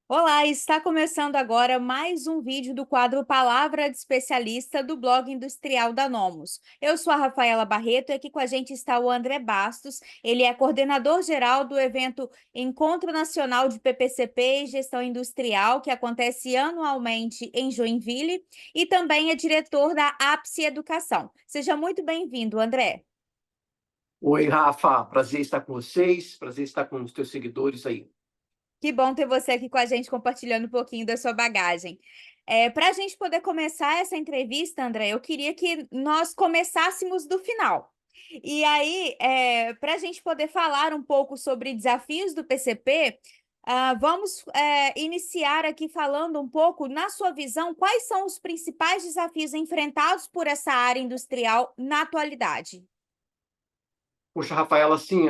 Olá, está começando agora mais um vídeo do quadro Palavra de Especialista do blog industrial da Nomos. Eu sou a Rafaela Barreto e aqui com a gente está o André Bastos. Ele é coordenador geral do evento Encontro Nacional de PPCP e Gestão Industrial, que acontece anualmente em Joinville, e também é diretor da APSE Educação. Seja muito bem-vindo, André. Oi, Rafa, prazer estar com vocês, prazer estar com os teus seguidores aí. Que bom ter você aqui com a gente compartilhando um pouquinho da sua bagagem. Para a gente poder começar essa entrevista, André, eu queria que nós começássemos do final. E aí, para a gente poder falar um pouco sobre desafios do PCP, vamos iniciar aqui falando um pouco, na sua visão, quais são os principais desafios enfrentados por essa área industrial na atualidade? Poxa, Rafaela, assim,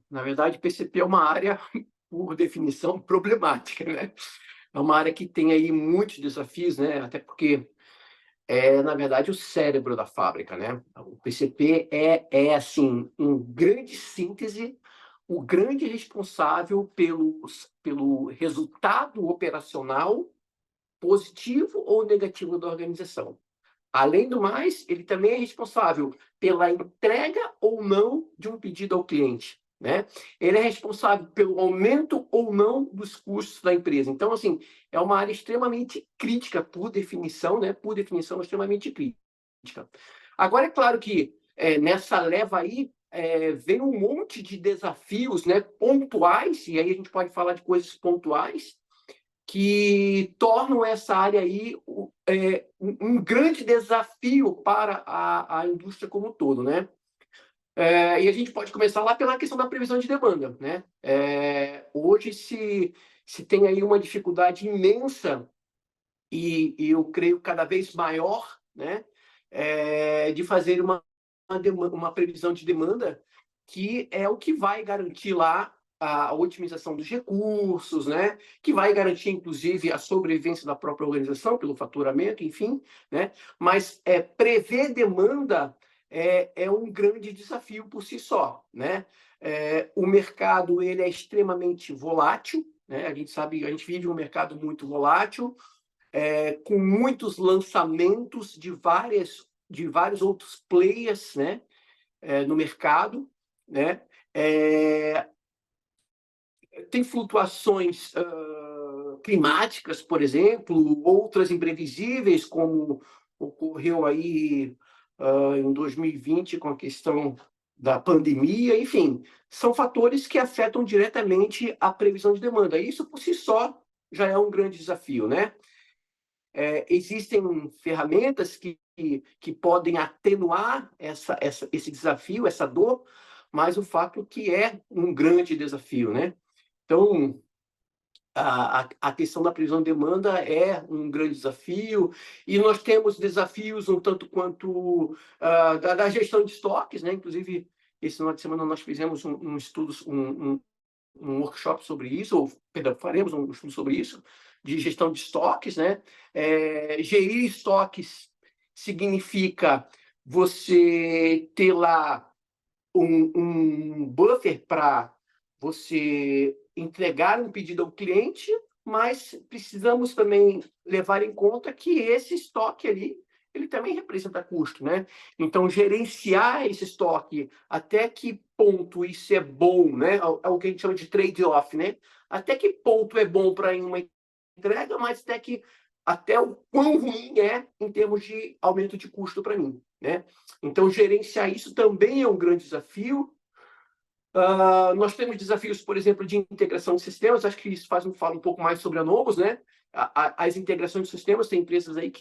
na verdade, PCP é uma área, por definição, problemática, né? É uma área que tem aí muitos desafios, né? Até porque na verdade, o cérebro da fábrica, né? O PCP assim, em grande síntese, o grande responsável pelo resultado operacional positivo ou negativo da organização. Além do mais, ele também é responsável pela entrega ou não de um pedido ao cliente, né? Ele é responsável pelo aumento ou não dos custos da empresa. Então, assim, é uma área extremamente crítica, por definição, né? Por definição, extremamente crítica. Agora, é claro que nessa leva aí vem um monte de desafios, né? Pontuais, e aí a gente pode falar de coisas pontuais, que tornam essa área aí um grande desafio para a indústria como um todo, né? E a gente pode começar lá pela questão da previsão de demanda, né? Hoje se tem aí uma dificuldade imensa e eu creio cada vez maior, né? De fazer uma previsão de demanda que é o que vai garantir lá a otimização dos recursos, né? Que vai garantir, inclusive, a sobrevivência da própria organização pelo faturamento, enfim, né? Mas prever demanda é um grande desafio por si só, né? O mercado ele é extremamente volátil, né? A gente sabe, a gente vive um mercado muito volátil, com muitos lançamentos de vários outros players, né? No mercado, né? Tem flutuações climáticas, por exemplo, outras imprevisíveis, como ocorreu aí em 2020 com a questão da pandemia, enfim, são fatores que afetam diretamente a previsão de demanda. Isso por si só já é um grande desafio, né? Existem ferramentas que podem atenuar esse desafio, essa dor, mas o fato que é um grande desafio, né? Então, a questão da previsão de demanda é um grande desafio, e nós temos desafios um tanto quanto da gestão de estoques, né? Inclusive, esse final de semana nós fizemos um workshop sobre isso, ou, perdão, faremos um estudo sobre isso, de gestão de estoques, né? Gerir estoques significa você ter lá um buffer para você entregar um pedido ao cliente, mas precisamos também levar em conta que esse estoque ali, ele também representa custo, né? Então, gerenciar esse estoque, até que ponto isso é bom, né? É o que a gente chama de trade-off, né? Até que ponto é bom para uma entrega, mas até o quão ruim é em termos de aumento de custo para mim, né? Então, gerenciar isso também é um grande desafio. Nós temos desafios, por exemplo, de integração de sistemas. Acho que isso fala um pouco mais sobre a Novos, né? As integrações de sistemas, tem empresas aí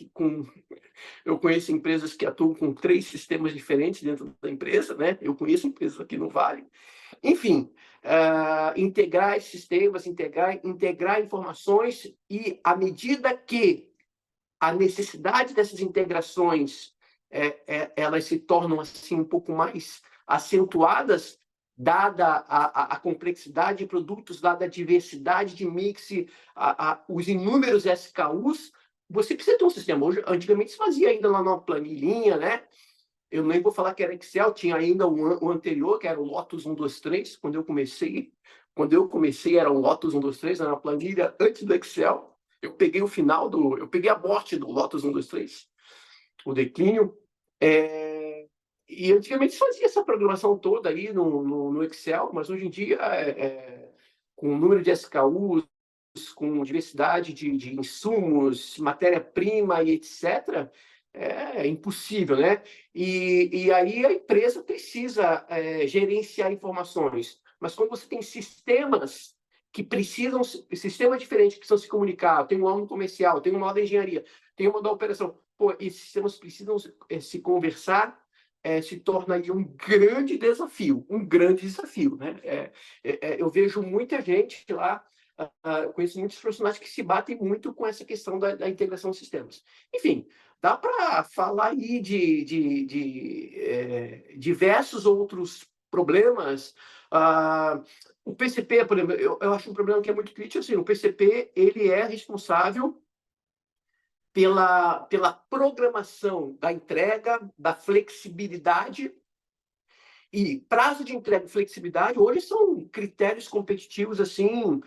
eu conheço empresas que atuam com 3 sistemas diferentes dentro da empresa, né? Eu conheço empresas aqui no Vale. Enfim, integrar esses sistemas, integrar informações, e à medida que a necessidade dessas integrações elas se tornam assim um pouco mais acentuadas, dada a complexidade de produtos, dada a diversidade de mix, os inúmeros SKUs, você precisa ter um sistema. Hoje, antigamente se fazia ainda lá numa planilhinha, né? Eu nem vou falar que era Excel, tinha ainda o anterior, que era o Lotus 123, quando eu comecei. Quando eu comecei era o Lotus 123, era uma planilha antes do Excel. Eu peguei a morte do Lotus 123, o declínio. E antigamente se fazia essa programação toda aí no Excel, mas hoje em dia, com o número de SKUs, com diversidade de insumos, matéria-prima e etc., é impossível, né? E aí a empresa precisa gerenciar informações. Mas quando você tem sistemas que precisam, sistemas diferentes que precisam se comunicar, tem um aula comercial, tem uma aula de engenharia, tem uma da operação, pô, esses sistemas precisam se conversar, se torna aí um grande desafio, né? Eu vejo muita gente lá, conheço muitos profissionais que se batem muito com essa questão da integração de sistemas. Enfim, dá para falar aí de diversos outros problemas. O PCP, por exemplo, eu acho um problema que é muito crítico. Assim, o PCP ele é responsável pela programação da entrega, da flexibilidade. E prazo de entrega e flexibilidade hoje são critérios competitivos assim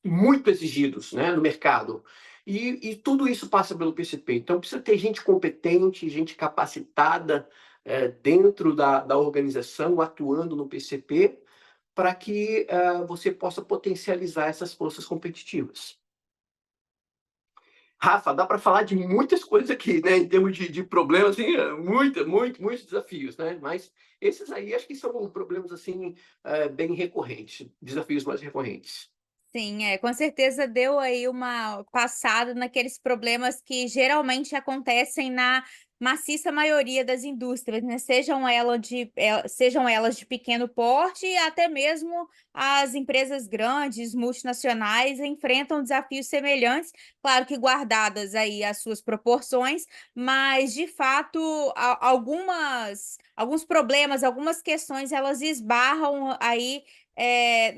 muito exigidos, né, no mercado. E tudo isso passa pelo PCP. Então precisa ter gente competente, gente capacitada dentro da organização, atuando no PCP, para que você possa potencializar essas forças competitivas. Rafa, dá para falar de muitas coisas aqui, né? Em termos de problemas, assim, muitos desafios, né? Mas esses aí acho que são problemas assim bem recorrentes, desafios mais recorrentes. Sim, com certeza deu aí uma passada naqueles problemas que geralmente acontecem na maciça maioria das indústrias, né? Sejam elas de pequeno porte e até mesmo as empresas grandes, multinacionais, enfrentam desafios semelhantes, claro que guardadas aí as suas proporções, mas de fato alguns problemas, algumas questões, elas esbarram aí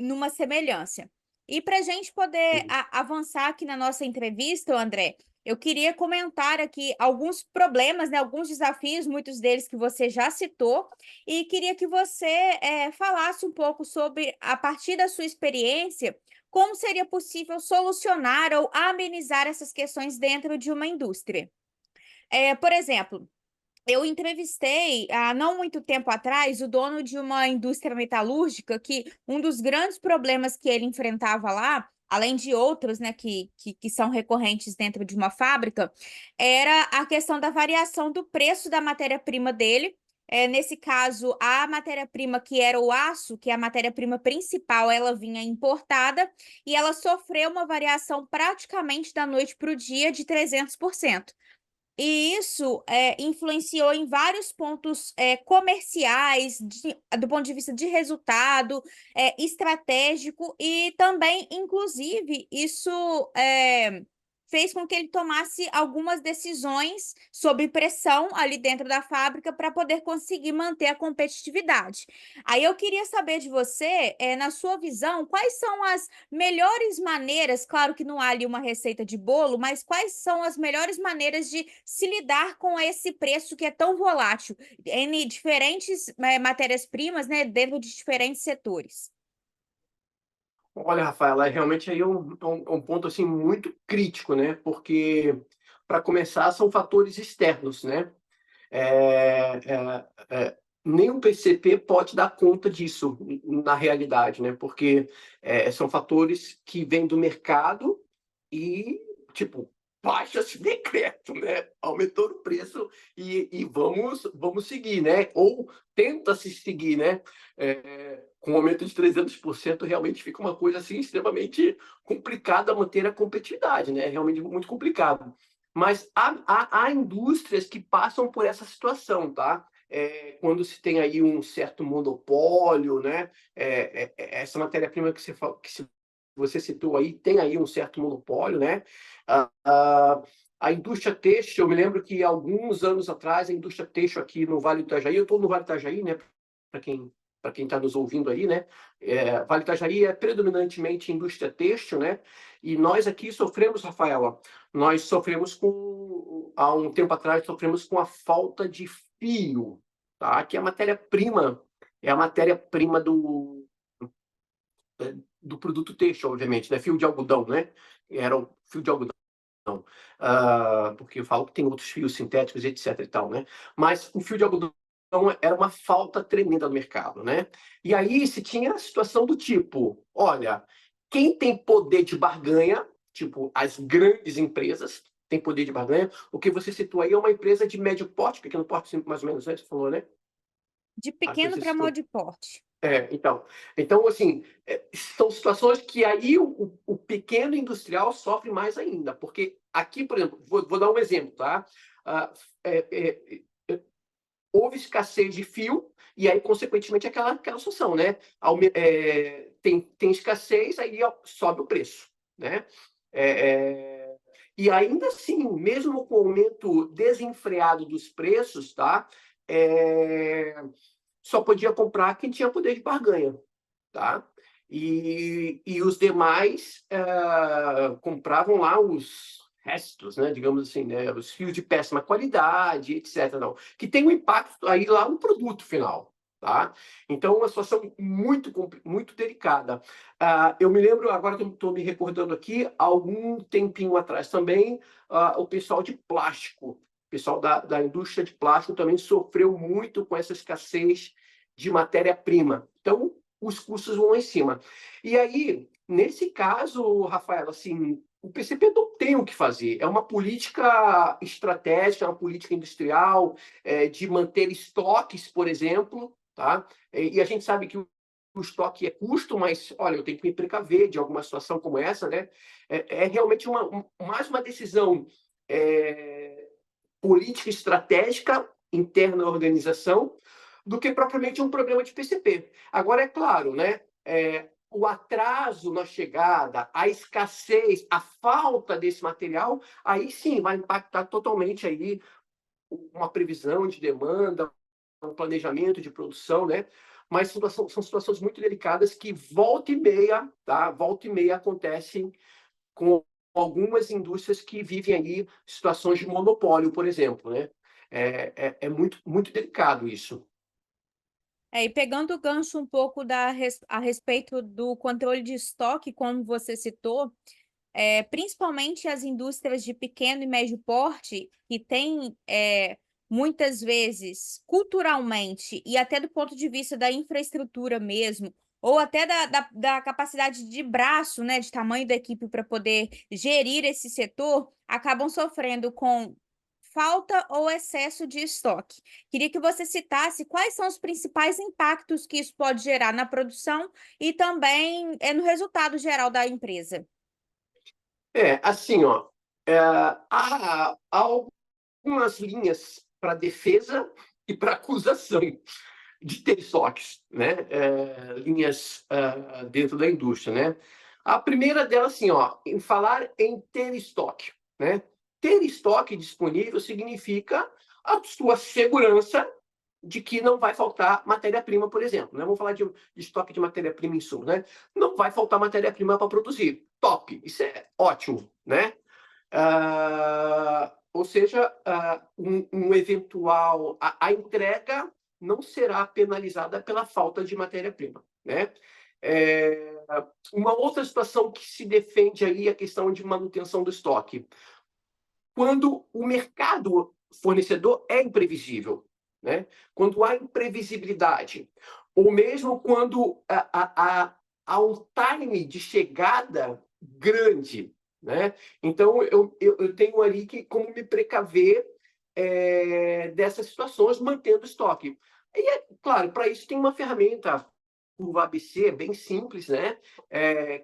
numa semelhança. E para a gente poder avançar aqui na nossa entrevista, André, eu queria comentar aqui alguns problemas, né, alguns desafios, muitos deles que você já citou, e queria que você falasse um pouco sobre, a partir da sua experiência, como seria possível solucionar ou amenizar essas questões dentro de uma indústria. Por exemplo, eu entrevistei, há não muito tempo atrás, o dono de uma indústria metalúrgica que um dos grandes problemas que ele enfrentava lá, além de outros, né, que são recorrentes dentro de uma fábrica, era a questão da variação do preço da matéria-prima dele. Nesse caso, a matéria-prima que era o aço, que é a matéria-prima principal, ela vinha importada e ela sofreu uma variação praticamente da noite para o dia de 300%. E isso, influenciou em vários pontos, comerciais, do ponto de vista de resultado, estratégico e também, inclusive, isso, fez com que ele tomasse algumas decisões sob pressão ali dentro da fábrica para poder conseguir manter a competitividade. Aí eu queria saber de você, na sua visão, quais são as melhores maneiras, claro que não há ali uma receita de bolo, mas quais são as melhores maneiras de se lidar com esse preço que é tão volátil em diferentes, matérias-primas, né, dentro de diferentes setores? Olha, Rafaela, realmente aí é um ponto assim muito crítico, né? Porque para começar são fatores externos, né? É, é, Nem o PCP pode dar conta disso na realidade, né? Porque são fatores que vêm do mercado e, tipo, baixa-se decreto, né? Aumentou o preço e vamos seguir, né? Ou tenta-se seguir, né? Com um aumento de 300%, realmente fica uma coisa assim extremamente complicada manter a competitividade, né? Realmente muito complicado. Mas há indústrias que passam por essa situação, tá? Quando se tem aí um certo monopólio, né? Essa matéria-prima que você citou aí tem aí um certo monopólio, né? Ah, ah, a indústria têxtil, eu me lembro que alguns anos atrás a indústria têxtil aqui no Vale do Itajaí, eu estou no Vale do Itajaí, né? Para quem para quem está nos ouvindo aí, né? Vale Itajaí é predominantemente indústria têxtil, né? E nós aqui sofremos, Rafaela, nós sofremos há um tempo atrás, sofremos com a falta de fio, tá? Que é a matéria-prima do produto têxtil, obviamente, né? Fio de algodão, né? Era o fio de algodão. Porque eu falo que tem outros fios sintéticos, etc. e tal, né? Mas o fio de algodão era uma falta tremenda no mercado, né? E aí se tinha a situação do tipo, olha, quem tem poder de barganha, tipo as grandes empresas têm poder de barganha, o que você citou aí é uma empresa de médio porte, pequeno porte, mais ou menos, né? Você falou, né? De Acho que pequeno você para citou. médio porte. Então assim, são situações que aí o pequeno industrial sofre mais ainda, porque aqui, por exemplo, vou dar um exemplo, tá? Ah, é, é, houve escassez de fio e aí, consequentemente, aquela situação, né? Tem escassez, aí sobe o preço, né? É, é, e ainda assim, mesmo com o aumento desenfreado dos preços, tá? Só podia comprar quem tinha poder de barganha, tá? E os demais compravam lá os restos, né? Digamos assim, né? Os fios de péssima qualidade, etc. Não, que tem um impacto aí lá no produto final. Tá? Então, uma situação muito delicada. Eu me lembro, agora estou me recordando aqui, algum tempinho atrás também, o pessoal de plástico, o pessoal da indústria de plástico também sofreu muito com essa escassez de matéria-prima. Então, os custos vão lá em cima. E aí, nesse caso, Rafael, assim, o PCP não tem o que fazer. É uma política estratégica, é uma política industrial, de manter estoques, por exemplo, tá? E a gente sabe que o estoque é custo, mas, olha, eu tenho que me precaver de alguma situação como essa, né? É realmente mais uma decisão política estratégica interna da organização do que propriamente um programa de PCP. Agora, é claro, né? O atraso na chegada, a escassez, a falta desse material, aí sim vai impactar totalmente aí uma previsão de demanda, um planejamento de produção, né? Mas são situações muito delicadas que volta e meia, tá? Volta e meia acontecem com algumas indústrias que vivem aí situações de monopólio, por exemplo, né? É muito delicado isso. E pegando o gancho um pouco a respeito do controle de estoque, como você citou, principalmente as indústrias de pequeno e médio porte, que têm, muitas vezes, culturalmente, e até do ponto de vista da infraestrutura mesmo, ou até da capacidade de braço, né, de tamanho da equipe para poder gerir esse setor, acabam sofrendo com falta ou excesso de estoque. Queria que você citasse quais são os principais impactos que isso pode gerar na produção e também no resultado geral da empresa. Assim, ó, há algumas linhas para defesa e para acusação de ter estoques, né? Linhas dentro da indústria, né? A primeira delas, assim, ó, em falar em ter estoque, né? Ter estoque disponível significa a sua segurança de que não vai faltar matéria-prima, por exemplo, né? Vamos falar de estoque de matéria-prima em insumo, né? Não vai faltar matéria-prima para produzir. Top, isso é ótimo, né? Ou seja, um eventual a entrega não será penalizada pela falta de matéria-prima, né? Uma outra situação que se defende aí é a questão de manutenção do estoque. Quando o mercado fornecedor é imprevisível, né? Quando há imprevisibilidade, ou mesmo quando há um time de chegada grande, né? Então, eu tenho ali que como me precaver dessas situações, mantendo estoque. E, claro, para isso tem uma ferramenta, curva ABC, bem simples, né?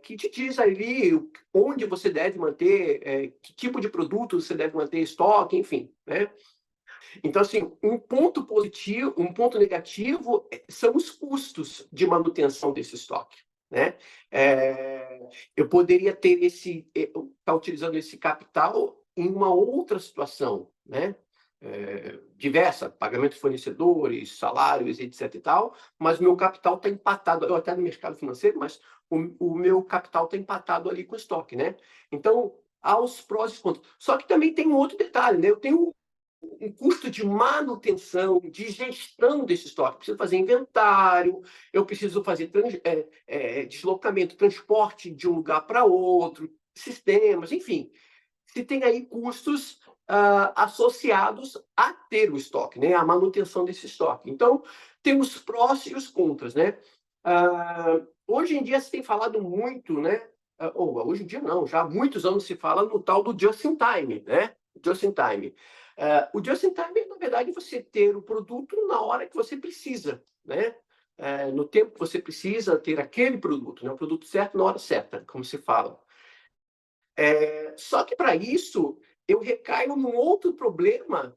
Que te diz ali onde você deve manter, que tipo de produto você deve manter estoque, enfim, né? Então, assim, um ponto positivo, um ponto negativo são os custos de manutenção desse estoque, né? Eu poderia ter estar utilizando esse capital em uma outra situação, né? diversa, pagamento de fornecedores, salários, etc. e tal, mas o meu capital está empatado, eu até no mercado financeiro, mas o meu capital está empatado ali com o estoque, né? Então, há os prós e contras. Só que também tem um outro detalhe, né? Eu tenho um custo de manutenção, de gestão desse estoque. Eu preciso fazer inventário, eu preciso fazer deslocamento, transporte de um lugar para outro, sistemas, enfim. Se tem aí custos associados a ter o estoque, né? A manutenção desse estoque. Então, tem os prós e os contras, né? Hoje em dia se tem falado muito, né? Hoje em dia não, já há muitos anos se fala no tal do just in time, né? Just in time. O just in time é, na verdade, você ter o produto na hora que você precisa, né? No tempo que você precisa ter aquele produto, né? O produto certo na hora certa, como se fala. Só que para isso eu recaio num outro problema,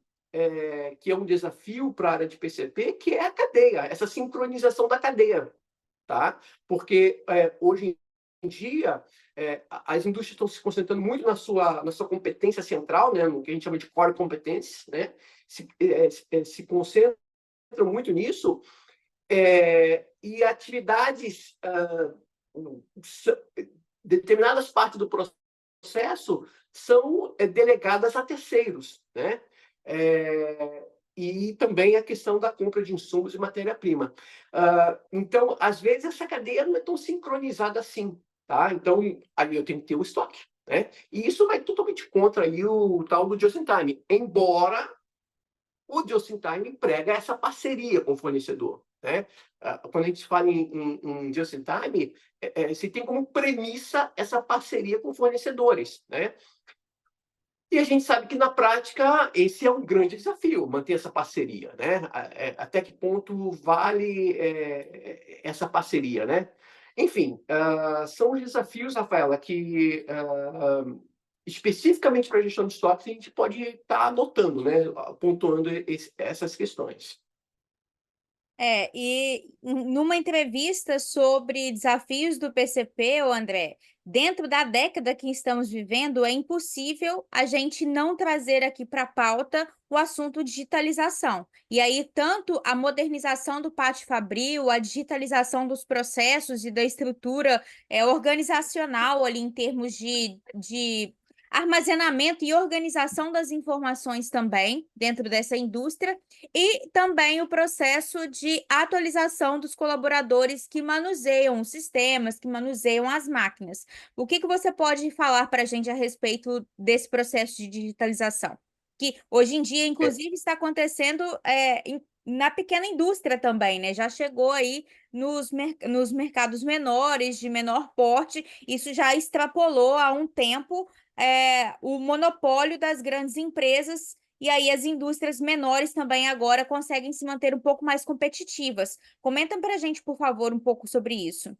que é um desafio para a área de PCP, que é a cadeia, essa sincronização da cadeia, tá? Porque hoje em dia as indústrias estão se concentrando muito na sua competência central, né? No que a gente chama de core competence, né? Se concentram muito nisso, e atividades, determinadas partes do processo são delegadas a terceiros, né? E também a questão da compra de insumos e matéria-prima. Então, às vezes, essa cadeia não é tão sincronizada assim, tá? Então, ali eu tenho que ter o estoque, né? E isso vai totalmente contra aí o tal do just-in-time, embora o just-in-time prega essa parceria com o fornecedor, né? Quando a gente fala em just-in-time, se tem como premissa essa parceria com fornecedores, né? E a gente sabe que, na prática, esse é um grande desafio, manter essa parceria, né? Até que ponto vale essa parceria, né? Enfim, são os desafios, Rafaela, que especificamente para a gestão de estoques a gente pode estar anotando, né? Pontuando essas questões. E numa entrevista sobre desafios do PCP, ô André, dentro da década que estamos vivendo, é impossível a gente não trazer aqui para a pauta o assunto digitalização. E aí, tanto a modernização do pátio fabril, a digitalização dos processos e da estrutura organizacional ali em termos de armazenamento e organização das informações também dentro dessa indústria, e também o processo de atualização dos colaboradores que manuseiam os sistemas, que manuseiam as máquinas. O que você pode falar para a gente a respeito desse processo de digitalização? Que hoje em dia, É, inclusive, está acontecendo na pequena indústria também, né? Já chegou aí nos mercados menores, de menor porte, isso já extrapolou há um tempo o monopólio das grandes empresas, e aí as indústrias menores também agora conseguem se manter um pouco mais competitivas. Comenta para a gente, por favor, um pouco sobre isso.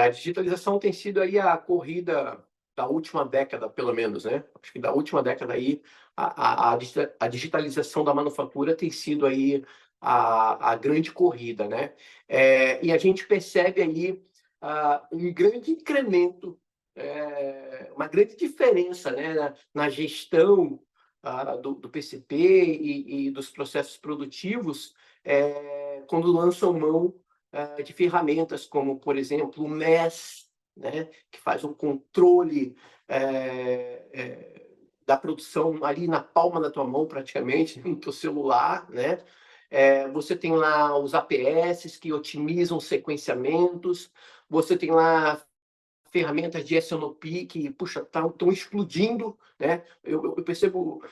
a digitalização tem sido aí a corrida da última década, pelo menos, né? Acho que da última década aí, a digitalização da manufatura tem sido aí a grande corrida, né? E a gente percebe aí um grande incremento, uma grande diferença, né, na gestão do PCP e dos processos produtivos, quando lançam mão de ferramentas como, por exemplo, o MES, né, que faz um controle da produção ali na palma da tua mão, praticamente, no teu celular, né? Você tem lá os APS que otimizam sequenciamentos, você tem lá ferramentas de S&OP que, puxa, estão explodindo, né? Eu percebo,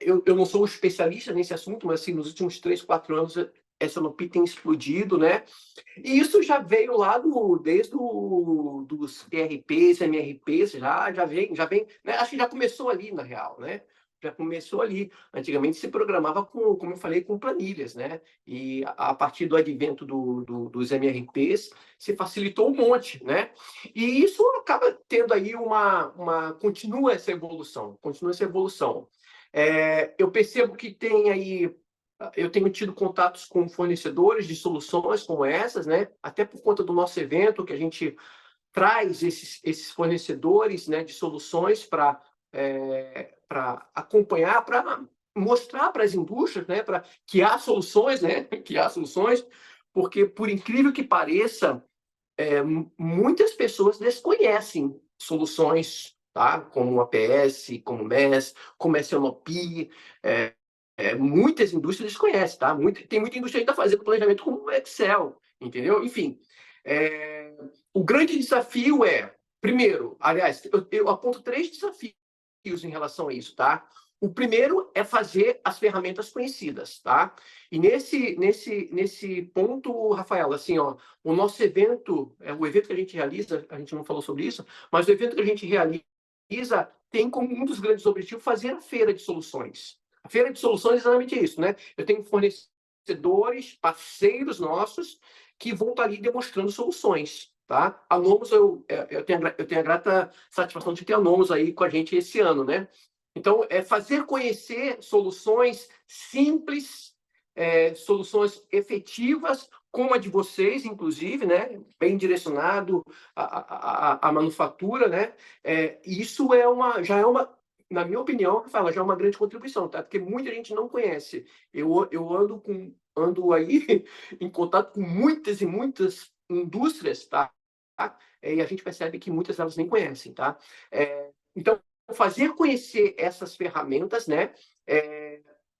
eu não sou um especialista nesse assunto, mas assim, nos últimos 3, 4 anos S&OP tem explodido, né? E isso já veio lá desde dos ERPs, MRPs, já vem, né? Acho que já começou ali, na real, né? Já começou ali. Antigamente se programava como eu falei, com planilhas, né? E a partir do advento dos MRPs, se facilitou um monte, né? E isso acaba tendo aí continua essa evolução, continua essa evolução. Eu percebo que tem aí eu tenho tido contatos com fornecedores de soluções como essas, né? Até por conta do nosso evento, que a gente traz esses fornecedores, né, de soluções para para acompanhar, para mostrar para as indústrias, né, para que há soluções, né, que há soluções, porque, por incrível que pareça, muitas pessoas desconhecem soluções, tá? Como o APS, como o MES, como SNOP, muitas indústrias desconhecem, tá? Tem muita indústria ainda fazendo planejamento com o Excel, entendeu? Enfim, o grande desafio primeiro, aliás, eu aponto 3 desafios em relação a isso, tá? O primeiro é fazer as ferramentas conhecidas, tá? E nesse ponto, Rafael, assim, ó, o nosso evento, o evento que a gente realiza, a gente não falou sobre isso, mas o evento que a gente realiza tem como um dos grandes objetivos fazer a feira de soluções. A feira de soluções é exatamente isso, né? Eu tenho fornecedores, parceiros nossos, que vão estar ali demonstrando soluções, tá? A Nomos, eu tenho a grata satisfação de ter a Nomos aí com a gente esse ano, né? Então, é fazer conhecer soluções simples, soluções efetivas, como a de vocês, inclusive, né? Bem direcionado à manufatura, né? Isso já é uma, na minha opinião, fala, já é uma grande contribuição, tá? Porque muita gente não conhece. Eu ando aí em contato com muitas e muitas indústrias, tá? E a gente percebe que muitas delas nem conhecem, tá? Então, fazer conhecer essas ferramentas, né?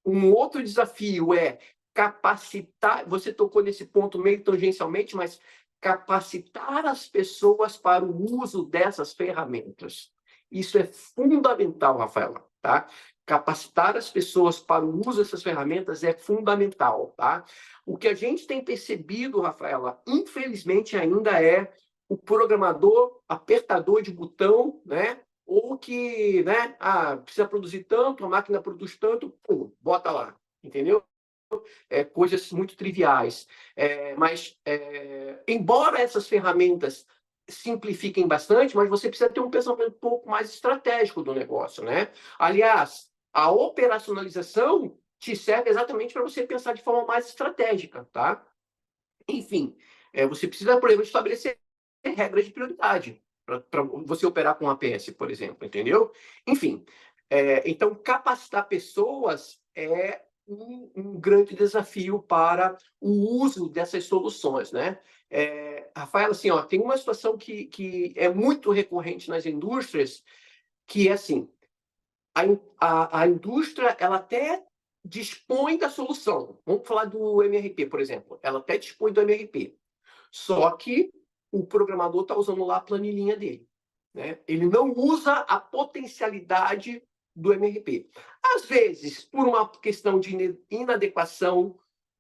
Um outro desafio é capacitar, você tocou nesse ponto meio tangencialmente, mas capacitar as pessoas para o uso dessas ferramentas. Isso é fundamental, Rafaela, tá? Capacitar as pessoas para o uso dessas ferramentas é fundamental, tá? O que a gente tem percebido, Rafaela, infelizmente ainda é o programador apertador de botão, né? Ou que, né, precisa produzir tanto, a máquina produz tanto, pô, bota lá, entendeu? Coisas muito triviais. Mas, embora essas ferramentas simplifiquem bastante, mas você precisa ter um pensamento um pouco mais estratégico do negócio, né? Aliás, a operacionalização te serve exatamente para você pensar de forma mais estratégica, tá? Enfim, você precisa, por exemplo, estabelecer regras de prioridade para você operar com APS, por exemplo, entendeu? Enfim, então capacitar pessoas é um grande desafio para o uso dessas soluções, né? Rafael, assim, ó, tem uma situação que é muito recorrente nas indústrias, que é assim, a indústria ela até dispõe da solução. Vamos falar do MRP, por exemplo. Ela até dispõe do MRP. Só que o programador está usando lá a planilhinha dele, né? Ele não usa a potencialidade do MRP. Às vezes, por uma questão de inadequação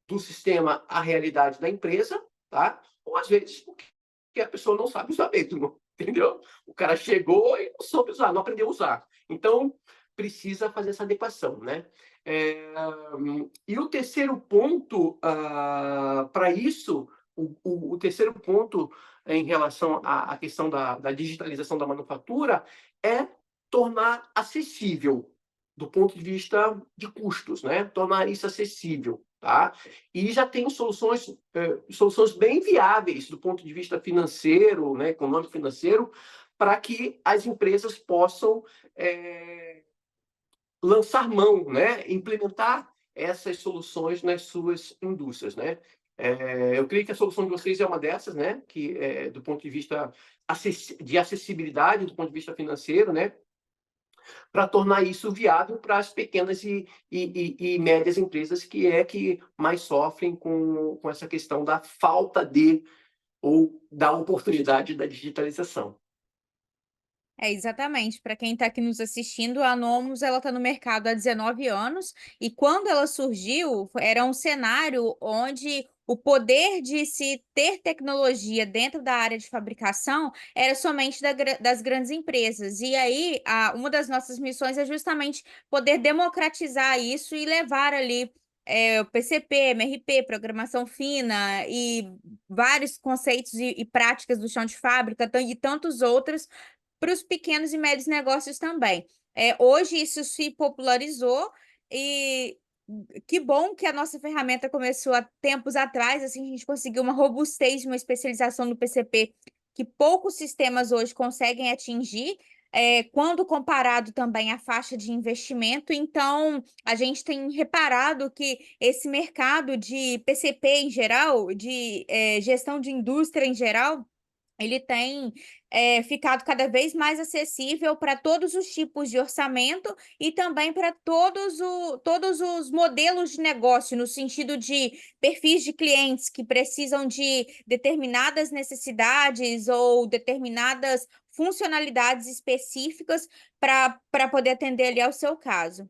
do sistema à realidade da empresa, tá? Ou às vezes porque a pessoa não sabe usar mesmo, entendeu? O cara chegou e não soube usar, não aprendeu a usar. Então, precisa fazer essa adequação, né? E o terceiro ponto para isso, o terceiro ponto em relação à questão da digitalização da manufatura é tornar acessível do ponto de vista de custos, né? Tornar isso acessível, tá? E já tem soluções bem viáveis do ponto de vista financeiro, né? Econômico financeiro, para que as empresas possam lançar mão, né? Implementar essas soluções nas suas indústrias, né? Eu creio que a solução de vocês é uma dessas, né? Que do ponto de vista de acessibilidade, do ponto de vista financeiro, né? Para tornar isso viável para as pequenas e médias empresas que mais sofrem com essa questão da falta de ou da oportunidade da digitalização. Exatamente. Para quem está aqui nos assistindo, a Nomus ela está no mercado há 19 anos e quando ela surgiu, era um cenário onde o poder de se ter tecnologia dentro da área de fabricação era somente das grandes empresas. E aí, uma das nossas missões é justamente poder democratizar isso e levar ali o PCP, MRP, programação fina e vários conceitos e práticas do chão de fábrica e tantos outros para os pequenos e médios negócios também. Hoje isso se popularizou e que bom que a nossa ferramenta começou há tempos atrás, assim, a gente conseguiu uma robustez, uma especialização no PCP que poucos sistemas hoje conseguem atingir, quando comparado também à faixa de investimento. Então, a gente tem reparado que esse mercado de PCP em geral, de gestão de indústria em geral, ele tem ficado cada vez mais acessível para todos os tipos de orçamento e também para todos os modelos de negócio, no sentido de perfis de clientes que precisam de determinadas necessidades ou determinadas funcionalidades específicas para poder atender ali ao seu caso.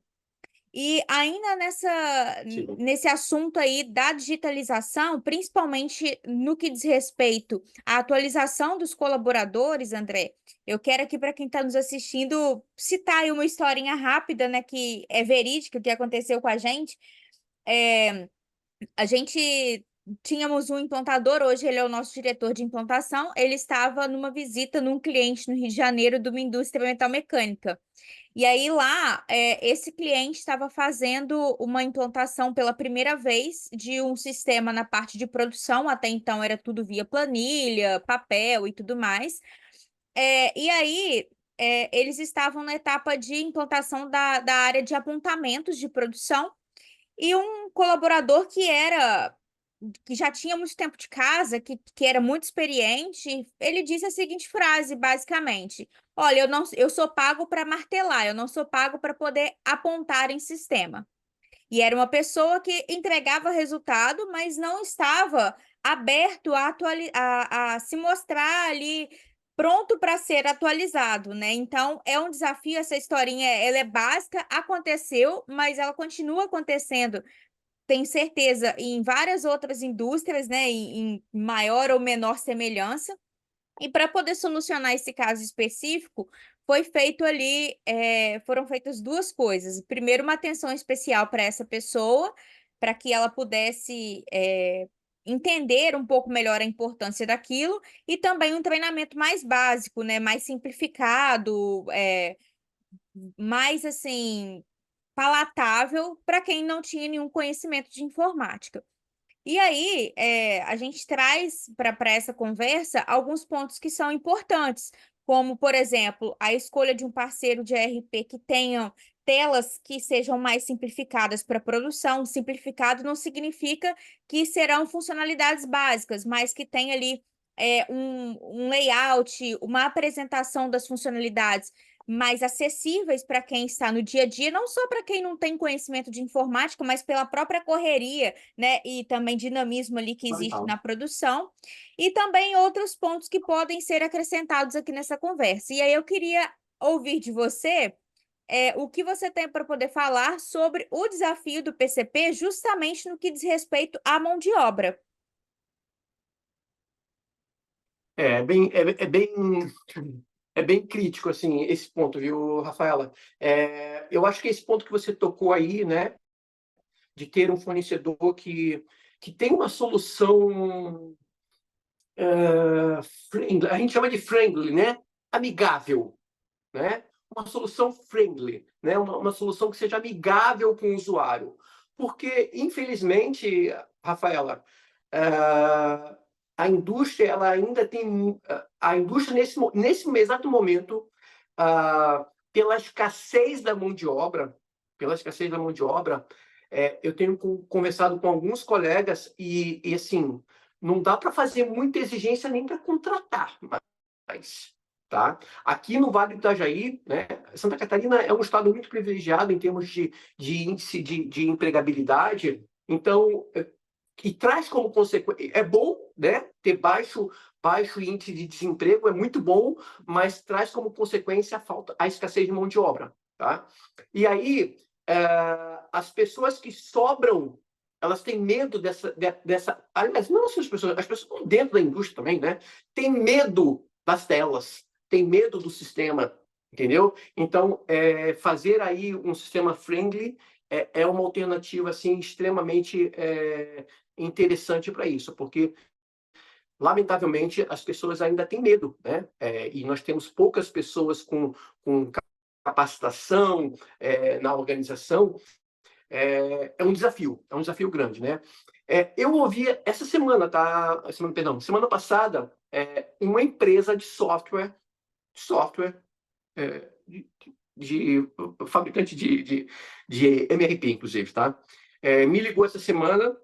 E ainda Sim. nesse assunto aí da digitalização, principalmente no que diz respeito à atualização dos colaboradores, André, eu quero aqui para quem está nos assistindo citar aí uma historinha rápida, né, que é verídica, que aconteceu com a gente. A gente tínhamos um implantador, hoje ele é o nosso diretor de implantação, ele estava numa visita num cliente no Rio de Janeiro de uma indústria metalmecânica. E aí lá, esse cliente estava fazendo uma implantação pela primeira vez de um sistema na parte de produção, até então era tudo via planilha, papel e tudo mais. E aí, eles estavam na etapa de implantação da área de apontamentos de produção, e um colaborador que já tinha muito tempo de casa, que era muito experiente, ele disse a seguinte frase, basicamente: olha, eu sou pago para martelar, eu não sou pago para poder apontar em sistema. E era uma pessoa que entregava resultado, mas não estava aberto a se mostrar ali pronto para ser atualizado, né? Então, é um desafio, essa historinha, ela é básica, aconteceu, mas ela continua acontecendo, tenho certeza, em várias outras indústrias, né, em maior ou menor semelhança. E para poder solucionar esse caso específico, foram feitas duas coisas. Primeiro, uma atenção especial para essa pessoa, para que ela pudesse entender um pouco melhor a importância daquilo, e também um treinamento mais básico, né, mais simplificado, mais assim palatável para quem não tinha nenhum conhecimento de informática. E aí, a gente traz para essa conversa alguns pontos que são importantes, como, por exemplo, a escolha de um parceiro de ERP que tenham telas que sejam mais simplificadas para produção. Simplificado não significa que serão funcionalidades básicas, mas que tenha ali um layout, uma apresentação das funcionalidades mais acessíveis para quem está no dia a dia, não só para quem não tem conhecimento de informática, mas pela própria correria, né, e também dinamismo ali que existe Fundamental. na produção, e também outros pontos que podem ser acrescentados aqui nessa conversa. E aí eu queria ouvir de você o que você tem para poder falar sobre o desafio do PCP, justamente no que diz respeito à mão de obra. É bem crítico, assim, esse ponto, viu, Rafaela? Eu acho que esse ponto que você tocou aí, né, de ter um fornecedor que tem uma solução friendly, a gente chama de friendly, né? Amigável, né? Uma solução friendly, né? Uma solução que seja amigável com o usuário. Porque, infelizmente, Rafaela, a indústria ela ainda tem a indústria nesse exato momento, pela escassez da mão de obra, eu tenho conversado com alguns colegas e assim não dá para fazer muita exigência nem para contratar mais. Tá? Aqui no Vale do Itajaí, né, Santa Catarina é um estado muito privilegiado em termos de índice de empregabilidade, então, que traz como consequência, é bom, né, ter baixo índice de desemprego, é muito bom, mas traz como consequência a escassez de mão de obra. Tá? E aí, as pessoas que sobram, elas têm medo dessa. Aliás, não são as pessoas estão dentro da indústria também, né? Têm medo das telas, têm medo do sistema, entendeu? Então, fazer aí um sistema friendly é uma alternativa assim extremamente interessante para isso, porque lamentavelmente as pessoas ainda têm medo, né? E nós temos poucas pessoas com capacitação na organização. É um desafio grande, né? Eu ouvi essa semana, tá? Semana passada, uma empresa de software de fabricante de MRP, inclusive, tá? Me ligou essa semana.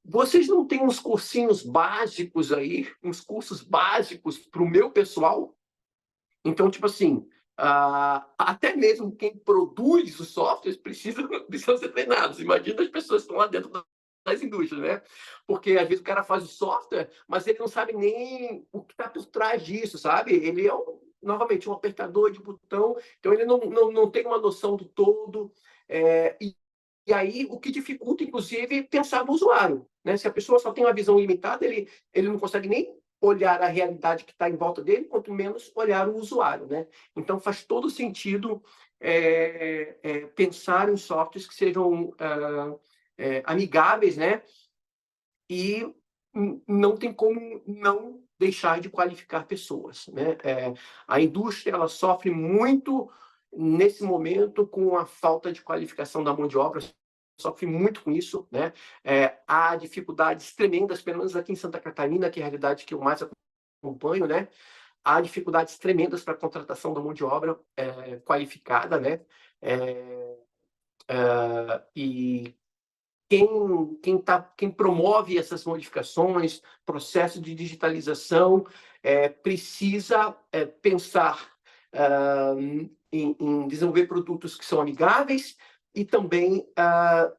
Vocês não têm uns cursinhos básicos aí, uns cursos básicos para o meu pessoal? Então, tipo assim, até mesmo quem produz os softwares precisam ser treinados. Imagina as pessoas que estão lá dentro das indústrias, né? Porque às vezes o cara faz o software, mas ele não sabe nem o que está por trás disso, sabe? Ele é, novamente, um apertador de botão, então ele não tem uma noção do todo. E aí, o que dificulta, inclusive, pensar no usuário, né? Se a pessoa só tem uma visão limitada, ele não consegue nem olhar a realidade que está em volta dele, quanto menos olhar o usuário, né? Então, faz todo sentido pensar em softwares que sejam amigáveis, né? E não tem como não deixar de qualificar pessoas, né? A indústria ela sofre muito nesse momento com a falta de qualificação da mão de obra, sofre muito com isso, né? Há dificuldades tremendas, pelo menos aqui em Santa Catarina, que é a realidade que eu mais acompanho, né? Há dificuldades tremendas para a contratação da mão de obra qualificada, né? E quem promove essas modificações, processo de digitalização, precisa pensar em desenvolver produtos que são amigáveis e também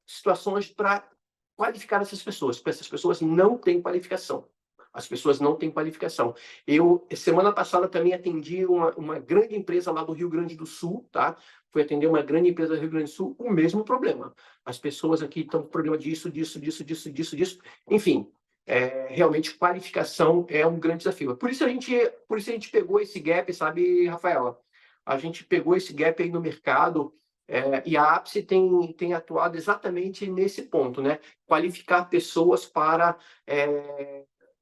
situações para qualificar essas pessoas, porque essas pessoas não têm qualificação. As pessoas não têm qualificação. Eu, semana passada, também atendi uma grande empresa lá do Rio Grande do Sul, tá? Fui atender uma grande empresa do Rio Grande do Sul, o mesmo problema. As pessoas aqui estão com problema disso. Enfim, realmente qualificação é um grande desafio. Por isso a gente pegou esse gap, sabe, Rafaela? A gente pegou esse gap aí no mercado e a Apse tem atuado exatamente nesse ponto, né? Qualificar pessoas para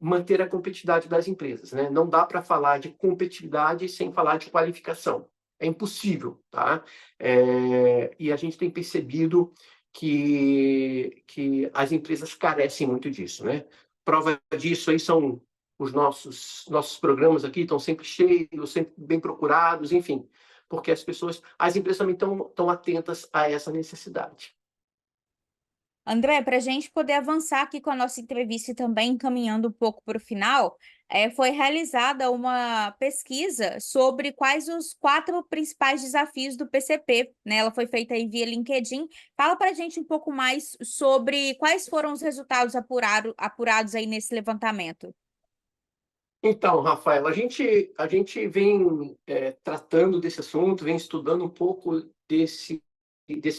manter a competitividade das empresas, né? Não dá para falar de competitividade sem falar de qualificação. É impossível, tá? E a gente tem percebido que as empresas carecem muito disso, né? Prova disso aí são os nossos programas aqui, estão sempre cheios, sempre bem procurados, enfim, porque as empresas também estão atentas a essa necessidade. André, para a gente poder avançar aqui com a nossa entrevista e também encaminhando um pouco para o final, foi realizada uma pesquisa sobre quais os 4 principais desafios do PCP, né? Ela foi feita aí via LinkedIn. Fala para a gente um pouco mais sobre quais foram os resultados apurados aí nesse levantamento. Então, Rafael, a gente vem tratando desse assunto, vem estudando um pouco desse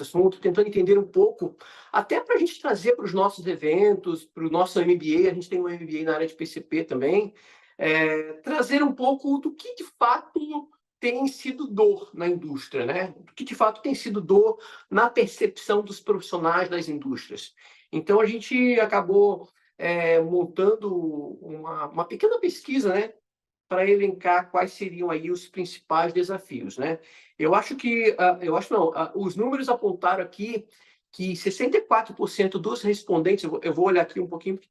assunto, tentando entender um pouco, até para a gente trazer para os nossos eventos, para o nosso MBA, a gente tem um MBA na área de PCP também, trazer um pouco do que de fato tem sido dor na indústria, né? Do que de fato tem sido dor na percepção dos profissionais das indústrias. Então, a gente acabou montando uma pequena pesquisa, né, para elencar quais seriam aí os principais desafios, né? Eu acho não, os números apontaram aqui que 64% dos respondentes, eu vou olhar aqui um pouquinho porque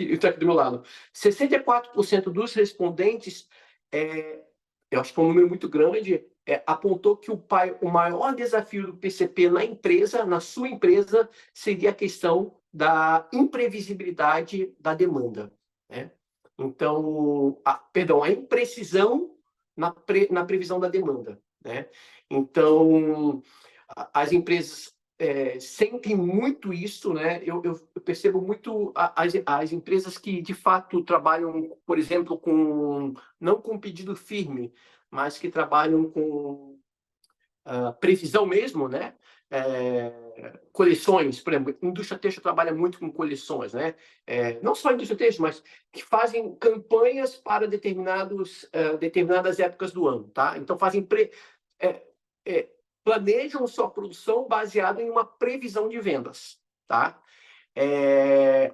está aqui do meu lado, 64% dos respondentes, eu acho que é um número muito grande, apontou que o maior desafio do PCP na sua empresa, seria a questão da imprevisibilidade da demanda, né? Então, a imprecisão na previsão da demanda, né? Então, as empresas sentem muito isso, né? Eu percebo muito as empresas que, de fato, trabalham, por exemplo, não com pedido firme, mas que trabalham com previsão mesmo, né? Coleções, por exemplo, a indústria têxtil trabalha muito com coleções, né? Não só a indústria têxtil, mas que fazem campanhas para determinadas épocas do ano, tá? Então planejam sua produção baseado em uma previsão de vendas, tá?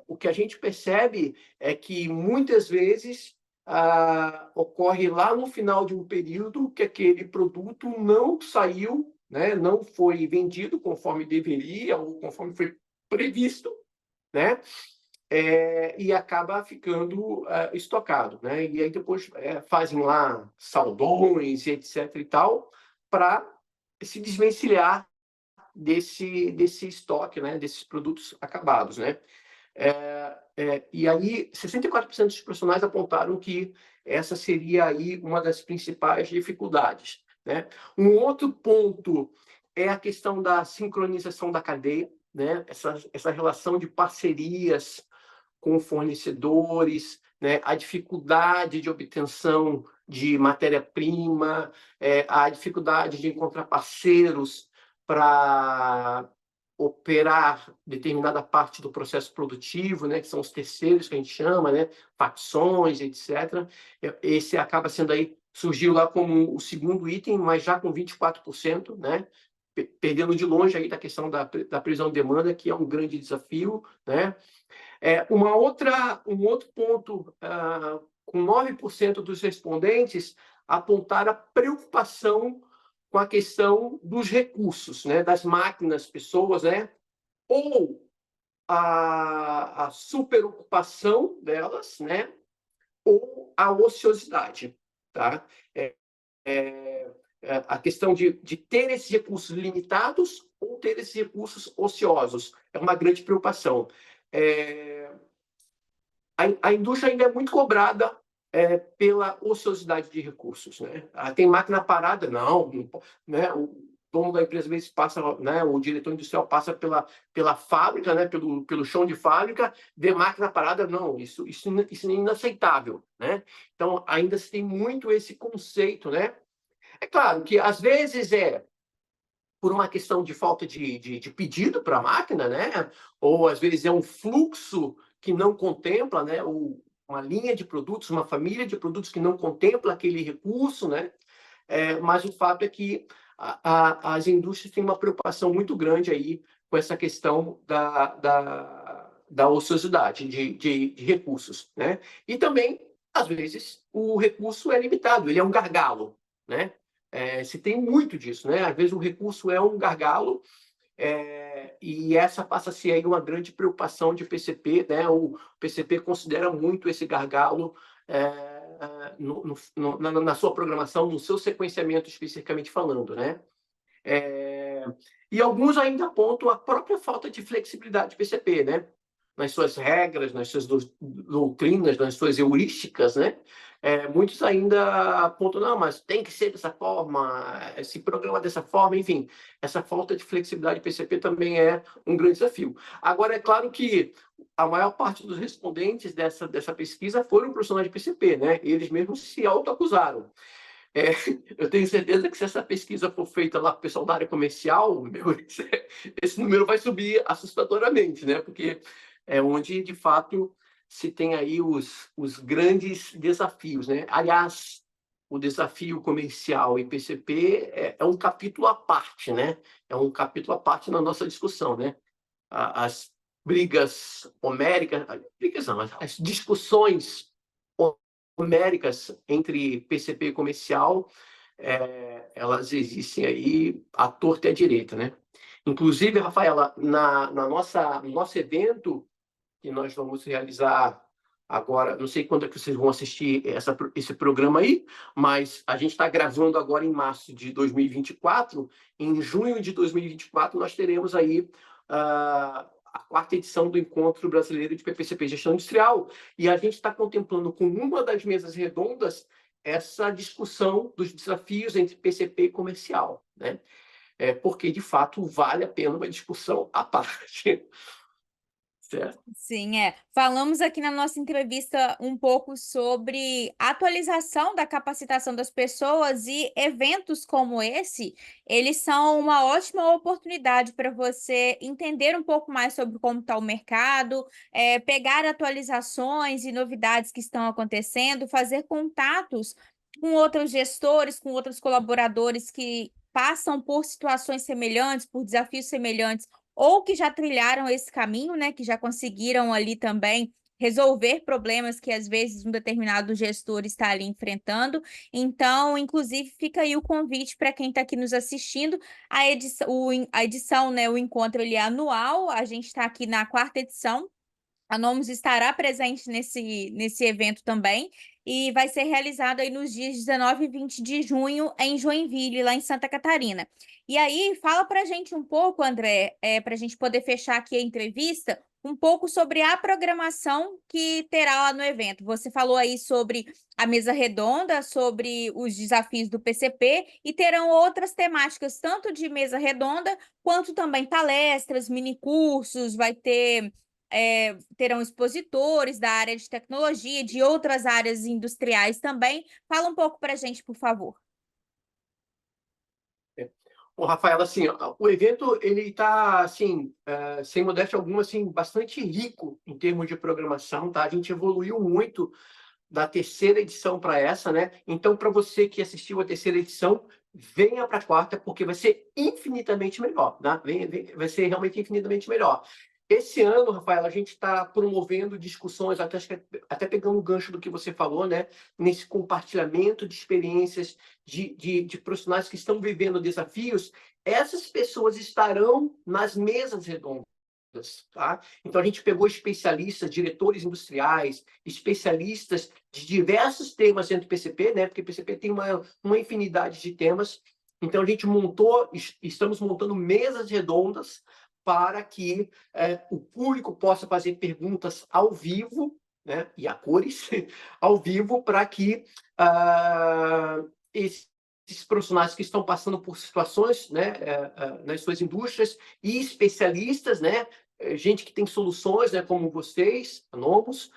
O que a gente percebe é que muitas vezes ocorre lá no final de um período que aquele produto não saiu, né, não foi vendido conforme deveria ou conforme foi previsto, né? e acaba ficando estocado, né? E aí depois fazem lá saldões e etc e tal, para se desvencilhar desse estoque, né? Desses produtos acabados, né? E aí 64% dos profissionais apontaram que essa seria aí uma das principais dificuldades, né? Um outro ponto é a questão da sincronização da cadeia, né? Essa relação de parcerias com fornecedores, né? A dificuldade de obtenção de matéria-prima, a dificuldade de encontrar parceiros para operar determinada parte do processo produtivo, né, que são os terceiros que a gente chama, né, facções, etc. Esse acaba sendo aí, surgiu lá como o segundo item, mas já com 24%, né, perdendo de longe aí da questão da previsão de demanda, que é um grande desafio, né. Um outro ponto, com 9% dos respondentes apontaram a preocupação com a questão dos recursos, né, das máquinas, pessoas, né, ou a superocupação delas, né, ou a ociosidade, tá? É, a questão de ter esses recursos limitados ou ter esses recursos ociosos é uma grande preocupação. A indústria ainda é muito cobrada pela ociosidade de recursos, né? Tem máquina parada? Não, né? O dono da empresa, às vezes, passa, né? O diretor industrial passa pela fábrica, né? Pelo chão de fábrica, vê máquina parada? Não, isso é inaceitável, né? Então, ainda se tem muito esse conceito, né? É claro que, às vezes, por uma questão de falta de pedido para a máquina, né? Ou às vezes é um fluxo que não contempla, né? Uma linha de produtos, uma família de produtos que não contempla aquele recurso, né? Mas o fato é que as indústrias têm uma preocupação muito grande aí com essa questão da ociosidade de recursos, né? E também, às vezes, o recurso é limitado, ele é um gargalo, né? Se tem muito disso, né? Às vezes o recurso é um gargalo, e essa passa a ser aí uma grande preocupação de PCP, né? O PCP considera muito esse gargalo na sua programação, no seu sequenciamento especificamente falando, né? E alguns ainda apontam a própria falta de flexibilidade do PCP, né? Nas suas regras, nas suas doutrinas, nas suas heurísticas, né? Muitos ainda apontam, não, mas tem que ser dessa forma, se programa dessa forma, enfim. Essa falta de flexibilidade do PCP também é um grande desafio. Agora, é claro que a maior parte dos respondentes dessa pesquisa foram profissionais de PCP, né? Eles mesmos se autoacusaram. Eu tenho certeza que se essa pesquisa for feita lá com o pessoal da área comercial, esse número vai subir assustadoramente, né? Porque é onde, de fato, se tem aí os grandes desafios, né? Aliás, o desafio comercial e PCP é um capítulo à parte, né? É um capítulo à parte na nossa discussão, né? As brigas homéricas, brigas não, as discussões homéricas entre PCP e comercial, elas existem aí à torta e à direita, né? Inclusive, Rafaela, no nosso evento que nós vamos realizar agora, não sei quando é que vocês vão assistir esse programa aí, mas a gente está gravando agora em março de 2024. Em junho de 2024, nós teremos aí a quarta edição do Encontro Brasileiro de PPCP Gestão Industrial, e a gente está contemplando com uma das mesas redondas essa discussão dos desafios entre PCP e comercial, né? Porque, de fato, vale a pena uma discussão à parte. Certo? Sim, é. Falamos aqui na nossa entrevista um pouco sobre a atualização da capacitação das pessoas e eventos como esse, eles são uma ótima oportunidade para você entender um pouco mais sobre como está o mercado, pegar atualizações e novidades que estão acontecendo, fazer contatos com outros gestores, com outros colaboradores que passam por situações semelhantes, por desafios semelhantes ou que já trilharam esse caminho, né, que já conseguiram ali também resolver problemas que às vezes um determinado gestor está ali enfrentando. Então, inclusive, fica aí o convite para quem está aqui nos assistindo. A edição, né, o encontro ele é anual, a gente está aqui na quarta edição. A Nomus estará presente nesse evento também, e vai ser realizado aí nos dias 19 e 20 de junho em Joinville, lá em Santa Catarina. E aí, fala para a gente um pouco, André, para a gente poder fechar aqui a entrevista, um pouco sobre a programação que terá lá no evento. Você falou aí sobre a mesa redonda, sobre os desafios do PCP, e terão outras temáticas, tanto de mesa redonda, quanto também palestras, minicursos, vai ter terão expositores da área de tecnologia, de outras áreas industriais também. Fala um pouco para a gente, por favor. Bom, Rafael, assim, o evento ele está assim, sem modéstia alguma, assim, bastante rico em termos de programação, tá? A gente evoluiu muito da terceira edição para essa, né? Então, para você que assistiu a terceira edição, venha para a quarta, porque vai ser infinitamente melhor, né? Vai ser realmente infinitamente melhor. Esse ano, Rafael, a gente está promovendo discussões, até pegando o gancho do que você falou, né? Nesse compartilhamento de experiências de profissionais que estão vivendo desafios, essas pessoas estarão nas mesas redondas. Tá? Então, a gente pegou especialistas, diretores industriais, especialistas de diversos temas dentro do PCP, né? Porque o PCP tem uma infinidade de temas. Então, a gente estamos montando mesas redondas para que o público possa fazer perguntas ao vivo, né? E a cores, ao vivo, para que esses profissionais que estão passando por situações, né, nas suas indústrias, e especialistas, né, gente que tem soluções, né, como vocês, a Nomos,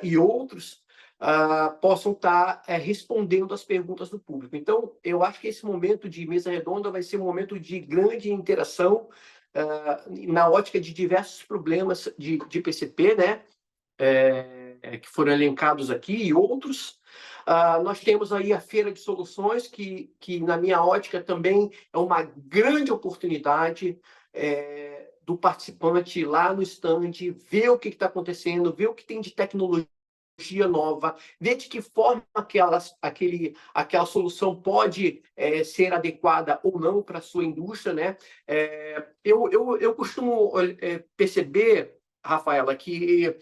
e outros, possam estar respondendo as perguntas do público. Então, eu acho que esse momento de mesa redonda vai ser um momento de grande interação, na ótica de diversos problemas de PCP, né, que foram elencados aqui, e outros. Nós temos aí a Feira de Soluções, que na minha ótica também é uma grande oportunidade do participante ir lá no stand, ver o que está acontecendo, ver o que tem de tecnologia nova, ver de que forma aquela solução pode ser adequada ou não para a sua indústria, né? Eu costumo perceber, Rafaela, que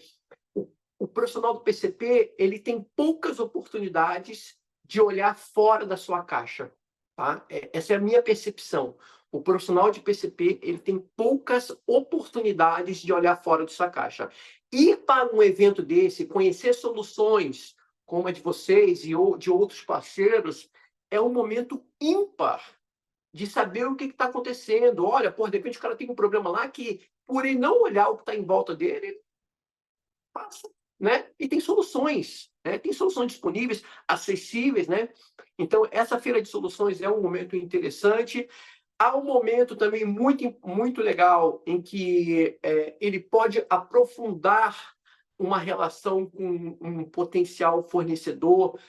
o profissional do PCP ele tem poucas oportunidades de olhar fora da sua caixa. Tá? Essa é a minha percepção. O profissional de PCP ele tem poucas oportunidades de olhar fora da sua caixa. Ir para um evento desse, conhecer soluções como a de vocês e de outros parceiros, é um momento ímpar de saber o que está acontecendo. Olha, de repente o cara tem um problema lá que, por ele não olhar o que está em volta dele, passa, né? E tem soluções, né? Tem soluções disponíveis, acessíveis, né? Então, essa feira de soluções é um momento interessante. Há um momento também muito legal em que ele pode aprofundar uma relação com um potencial fornecedor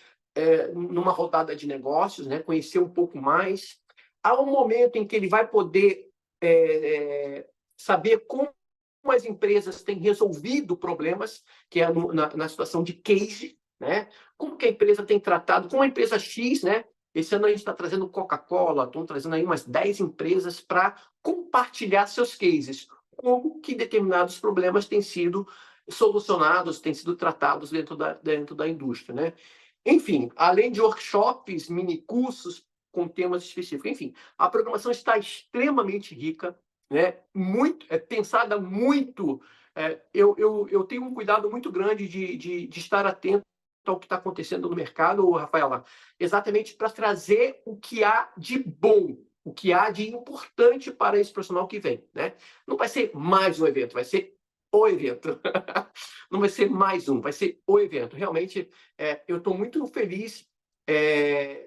numa rodada de negócios, né? Conhecer um pouco mais. Há um momento em que ele vai poder saber como as empresas têm resolvido problemas, que é na situação de case, né? Como que a empresa tem tratado, como a empresa X, né? Esse ano a gente está trazendo Coca-Cola, estamos trazendo aí umas 10 empresas para compartilhar seus cases, como que determinados problemas têm sido solucionados, têm sido tratados dentro da indústria, né? Enfim, além de workshops, minicursos com temas específicos, enfim, a programação está extremamente rica, né? Pensada muito. Eu tenho um cuidado muito grande de estar atento ao que está acontecendo no mercado, Rafaela, exatamente para trazer o que há de bom, o que há de importante para esse profissional que vem, né? Não vai ser mais um evento, vai ser o evento. Não vai ser mais um, vai ser o evento. Realmente, eu estou muito feliz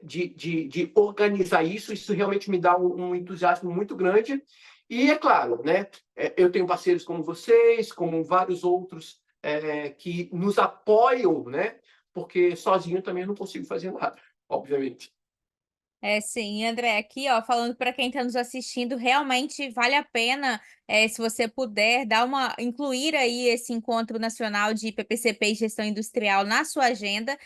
de organizar isso. Isso realmente me dá um entusiasmo muito grande. E, é claro, né, eu tenho parceiros como vocês, como vários outros que nos apoiam, né, porque sozinho também eu não consigo fazer nada, obviamente. Sim, André, aqui, ó, falando para quem está nos assistindo, realmente vale a pena, se você puder, incluir aí esse encontro nacional de PPCP e gestão industrial na sua agenda.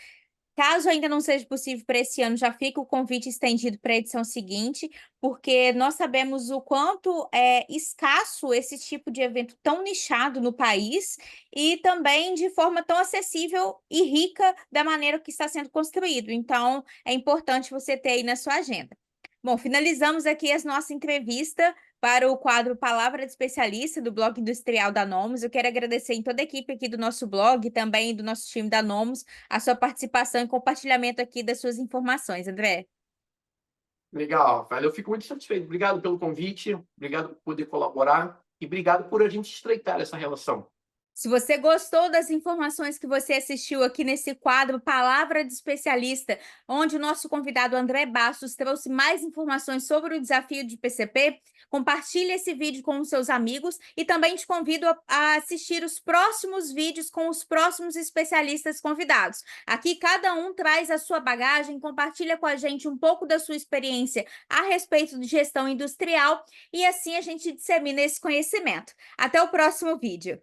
Caso ainda não seja possível para esse ano, já fica o convite estendido para a edição seguinte, porque nós sabemos o quanto é escasso esse tipo de evento tão nichado no país e também de forma tão acessível e rica da maneira que está sendo construído. Então, é importante você ter aí na sua agenda. Bom, finalizamos aqui a nossa entrevista para o quadro Palavra de Especialista do Blog Industrial da Nomus. Eu quero agradecer em toda a equipe aqui do nosso blog e também do nosso time da Nomus a sua participação e compartilhamento aqui das suas informações, André. Legal, Rafael. Eu fico muito satisfeito. Obrigado pelo convite, obrigado por poder colaborar e obrigado por a gente estreitar essa relação. Se você gostou das informações que você assistiu aqui nesse quadro Palavra de Especialista, onde o nosso convidado André Bastos trouxe mais informações sobre o desafio de PCP, compartilhe esse vídeo com os seus amigos e também te convido a assistir os próximos vídeos com os próximos especialistas convidados. Aqui cada um traz a sua bagagem, compartilha com a gente um pouco da sua experiência a respeito de gestão industrial e assim a gente dissemina esse conhecimento. Até o próximo vídeo.